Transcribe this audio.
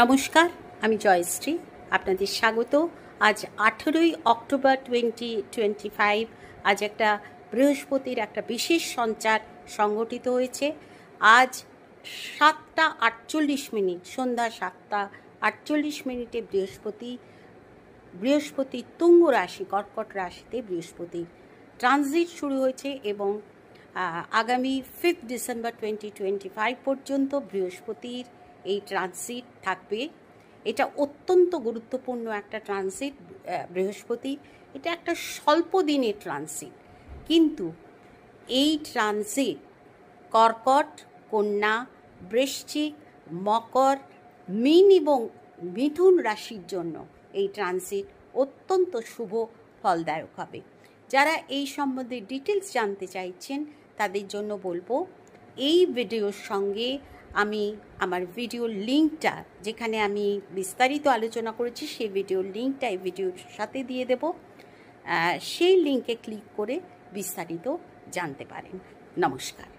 নমস্কার, আমি জয়শ্রী। আপনাদের স্বাগত। আজ 18ই অক্টোবর 2025। আজ একটা বৃহস্পতির একটা বিশেষ সঞ্চার সংগঠিত হয়েছে। আজ 7:48, সন্ধ্যা 7:48 বৃহস্পতি তুঙ্গ রাশি, কর্কট রাশিতে বৃহস্পতির ট্রানজিট শুরু হয়েছে এবং আগামী 5 ডিসেম্বর 2025 পর্যন্ত বৃহস্পতির এই ট্রানজিট থাকবে। এটা অত্যন্ত গুরুত্বপূর্ণ একটা ট্রানজিট বৃহস্পতি। এটা একটা স্বল্প দিনের ট্রানজিট, কিন্তু এই ট্রানজিট কর্কট, কন্যা, বৃশ্চিক, মকর, মীন এবং মিথুন রাশির জন্য এই ট্রানজিট অত্যন্ত শুভ ফলদায়ক হবে। যারা এই সম্বন্ধে ডিটেলস জানতে চাইছেন তাদের জন্য বলবো, এই ভিডিওর সঙ্গে আমি আমার ভিডিওর লিঙ্কটা, যেখানে আমি বিস্তারিত আলোচনা করেছি, সেই ভিডিওর লিঙ্কটা এই ভিডিওর সাথে দিয়ে দেব। সেই লিঙ্কে ক্লিক করে বিস্তারিত জানতে পারেন। নমস্কার।